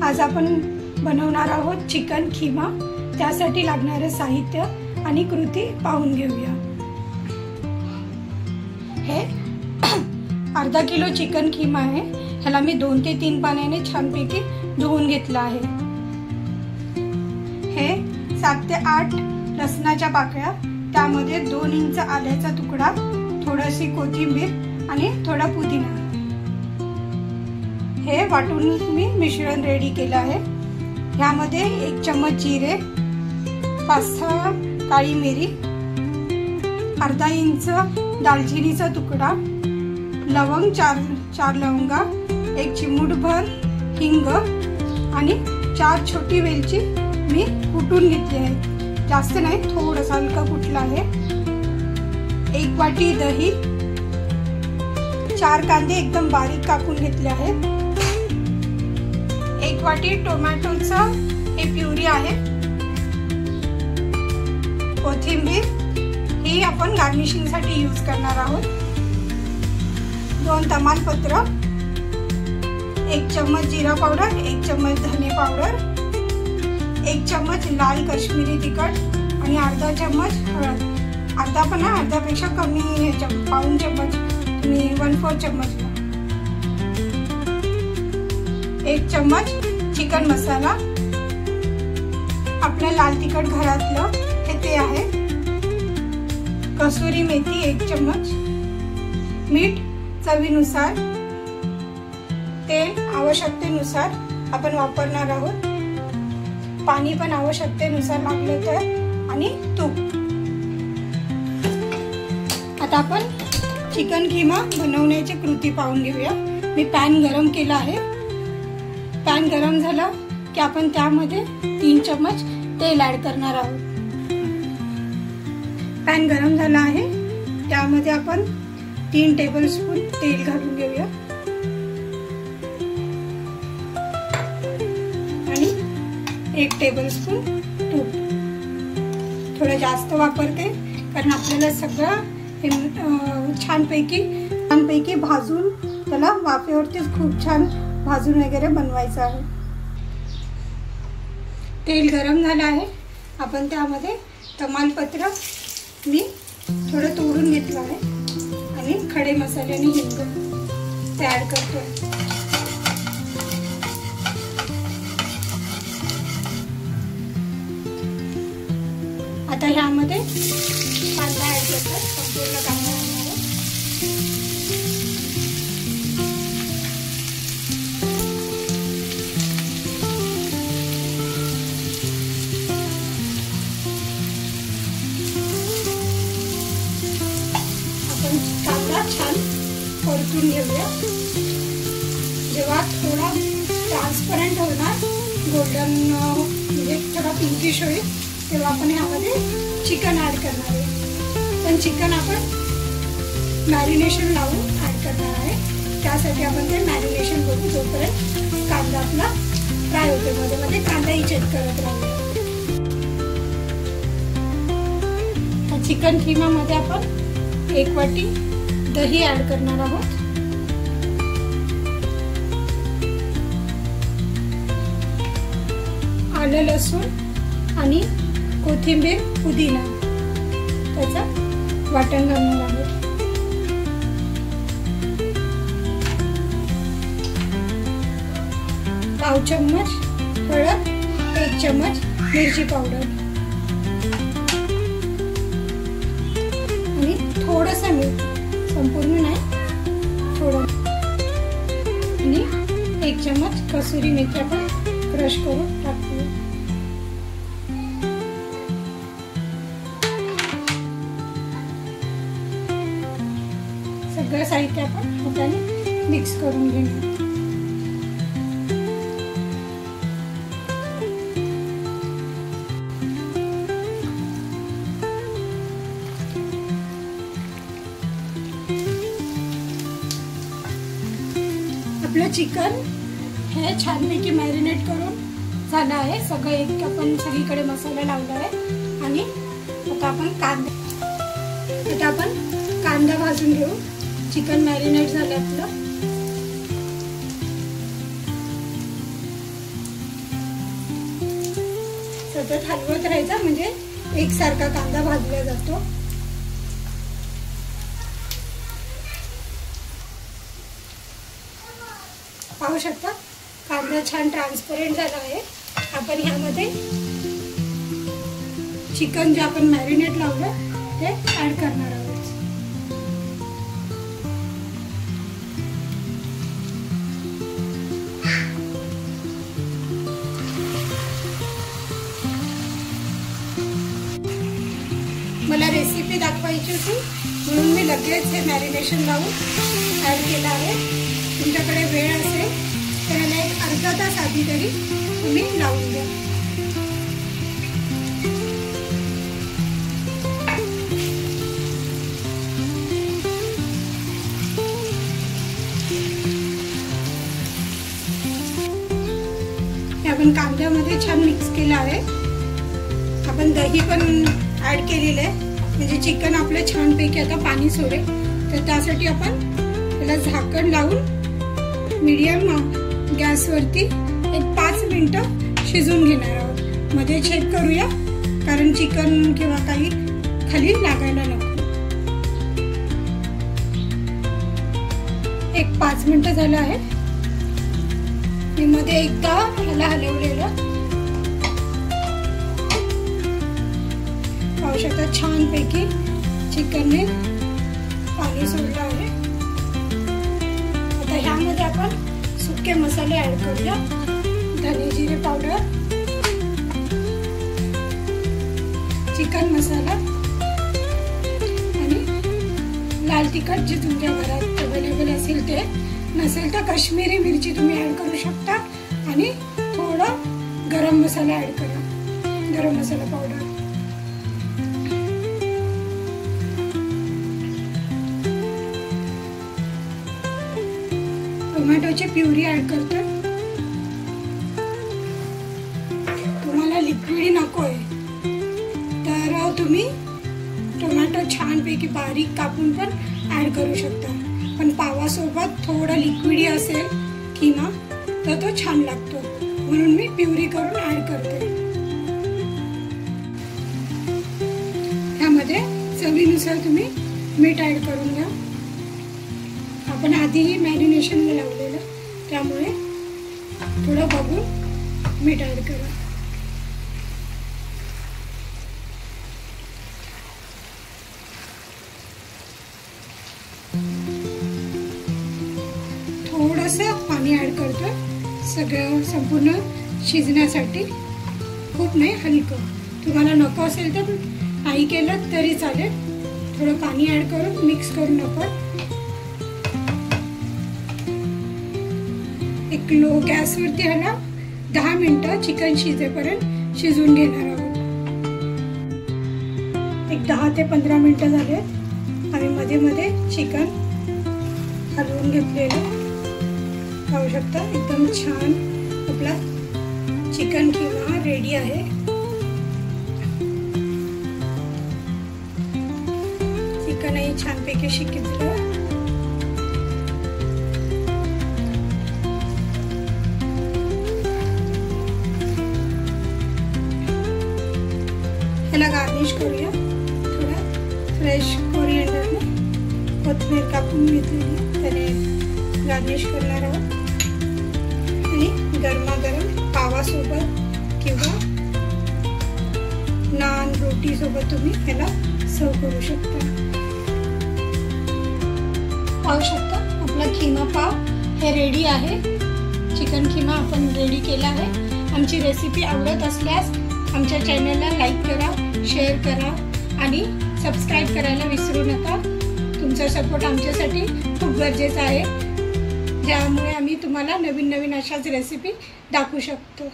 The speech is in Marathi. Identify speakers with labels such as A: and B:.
A: आज आपण बनवणार आहोत चिकन खीमा। त्यासाठी लागणारे साहित्य आणि कृती पाहून घेऊया। हे अर्धा किलो चिकन खीमा आहे। ह्याला मी 2 ते 3 पाण्याने छानपैकी धुवून घेतला आहे। हे 7 ते 8 लसणाच्या पाकळ्या, त्यामध्ये 2 इंच आल्याचा तुकडा, थोडीशी कोथिंबीर आणि थोडा पुदिना। हे वाटून मी मिश्रण रेडी केलं आहे। ह्यामध्ये 1 चम्मच जिरे, 5-6 काळी मिरी, अर्धा इंच दालचिनीचा तुकडा, लवंग 4 लवंगा, 1 चिमूटभर हिंग आणि 4 छोटी वेलची मी कुटून घेतली आहे। जास्त नाही, थोडंसं हलका कुटला आहे। 1 वाटी दही, 4 कांदे एकदम बारीक कापून घेतले आहेत। 1 वाटी टोमॅटोचा हे प्युरी आहे। कोथिंबीर ही आपण गार्निशिंग साठी यूज करणार आहोत। 2 तमालपत्र, 1 चम्मच जीरा पावडर, 1 चम्मच धने पावडर, 1 चम्मच लाल काश्मीरी तिखट आणि अर्धा चम्मच हळद। अर्धा पण नाही, अर्ध्यापेक्षा कमी हे पाऊण चम्मच, तुम्ही 1/4 चम्मच घ्या। 1 चम्मच चिकन मसाला, आपलं लाल तिखट घरातलं हे ते आहे। कसुरी मेथी 1 चम्मच, मीठ चवीनुसार, तेल आवश्यकतेनुसार आपण वापरणार आहोत, पाणी पण आवश्यकतेनुसार लागलं तर, आणि तूप। आता आपण चिकन खीमा बनवण्याची कृती पाहून घेऊया। मी पॅन गरम केला आहे। पॅन गरम झाला की आपण त्यामध्ये 3 चम्मच तेल ऍड करणार आहोत। पॅन गरम झाला आहे, त्यामध्ये आपण 3 टेबलस्पून तेल घालून घेऊया आणि 1 टेबलस्पून तूप। थोडं जास्त वापरते कारण आपल्याला सगळं हे छानपैकी भाजून त्याला वाफेवरतीच खूप छान भाजून वगैरे बनवायचं आहे। तेल गरम झालं आहे, आपण त्यामध्ये तमालपत्र मी थोडं तोडून घेतलं आहे आणि खडे मसाले आणि हिंग ते ऍड करतोय। आता ह्यामध्ये कांदा ऍड करतो, संपूर्ण कांदा घालणार आहे। आपण कांदा छान परतून घेऊया। जेव्हा थोडा ट्रान्सपरंट होणार, गोल्डन म्हणजे थोडा पिंकिश होईल, तेव्हा आपण ह्यामध्ये चिकन ऍड करणार आहे। पण चिकन आपण मॅरिनेशन लावून ऍड करणार आहे। त्यासाठी आपण ते मॅरिनेशन करू, जोपर्यंत कांदा आपला फ्राय होते। मध्ये मध्ये कांदाही चेक करत राहूया। चिकन खीमा मध्ये आपण 1 वाटी दही ऍड करणार आहोत। आलं लसूण आणि कोथिंबीर पुदिना त्याचं वाटण घालणार आहोत। पाव चम्मच हळद, 1 चम्मच मिरची पावडर आणि थोडंसं मीठ, संपूर्ण नाही, थोडं, आणि 1 चम्मच कसुरी मेथी आपण क्रश करून टाकूया। सगळं साहित्य आपण हाताने मिक्स करून घेऊ। आपलं चिकन हे छानपैकी मॅरिनेट करून झालं आहे। सगळं एक आपण सगळीकडे मसाला लावला आहे आणि आता आपण कांदा भाजून घेऊ। चिकन मॅरिनेट झालं आपलं। सतत हलवत राहायचं म्हणजे एकसारखा कांदा भाजला जातो. पाहू शकता कांदा छान ट्रान्सपरंट झाला आहे. आपण ह्यामध्ये चिकन जे आपण मॅरिनेट लावलं ते ऍड करणार आहोत. मला रेसिपी दाखवायची होती म्हणून मी लगेच हे मॅरिनेशन लावून ऍड केलं आहे. तुमच्याकडे वेळ असेल तर याला एक अर्धा तास आधी तरी तुम्ही लावून द्या. आपण कांद्यामध्ये छान मिक्स केलं आहे. आपण दही पण ऍड केलेलं आहे म्हणजे चिकन आपलं छानपैकी आता पाणी सोडेल. तर त्यासाठी आपण त्याला झाकण लावून मीडियम गॅसवरती एक 5 मिनिटं शिजून घेणार आहोत. मध्ये चेक करूया कारण चिकन किंवा काही खाली लागायला नको. एक 5 मिनिटं झालं आहे. मी मध्ये एकदा ह्याला हलवलेलं. पाहू शकता छानपैकी चिकनने पाणी सोडलं आहे. आता ह्यामध्ये आपण सुके मसाले ऍड करूया. धने जिरे पावडर, चिकन मसाला आणि लाल तिखट जे तुमच्या घरात अवेलेबल असेल ते. नसेल तर काश्मीरी मिरची तुम्ही ऍड करू शकता आणि थोडा गरम मसाला ऍड करा, गरम मसाला पावडर. टोमॅटोची प्युरी ऍड करतो. तुम्हाला लिक्विड नकोय तर तुम्ही टोमॅटो छानपैकी बारीक कापून पण ऍड करू शकता. पण पावासोबत थोडा लिक्विडी असेल किमा तर तो छान लागतो म्हणून मी प्युरी करून ऍड करते. ह्यामध्ये चवीनुसार तुम्ही मीठ ऍड करून घ्या. आपण आधीही मॅरिनेशनला लावलेलं त्यामुळे थोडं बघून मीठ ऍड करा. थोडंसं पाणी ऍड करतो सगळं संपूर्ण शिजण्यासाठी. खूप नाही, हलकं. तुम्हाला नको असेल तर नाही केलं तरी चालेल. थोडं पाणी ऍड करून मिक्स करून आपण एक लो गॅसवरती ह्याला 10 मिनिटं चिकन शिजेपर्यंत शिजवून घेणार आहोत. एक 10 ते 15 मिनिटं झालेत. आम्ही मध्ये मध्ये चिकन हलवून घेतलेलं. पाहू शकता एकदम छान आपला चिकन किमा रेडी आहे. चिकनही छानपैकी शिजलं. ह्याला गार्निश करूया. थोडा फ्रेश कोरिएंडरने कोथिंबीर कापून घेतलेली त्याने गार्निश करणार आहोत. आणि गरमागरम पावासोबत किंवा नान रोटी सोबत तुम्ही ह्याला सर्व करू शकता. पाहू शकता आपला खिमा पाव हे रेडी आहे. चिकन खिमा आपण रेडी केला आहे. आमची रेसिपी आवडत असल्यास आमच्या चॅनलला लाईक करा, शेअर करा आणि सबस्क्राईब करायला विसरू नका. तुमचा सपोर्ट आमच्यासाठी खूप गरजेचा आहे, ज्यामुळे आम्ही तुम्हाला नवीन नवीन अशाच रेसिपी दाखवू शकतो.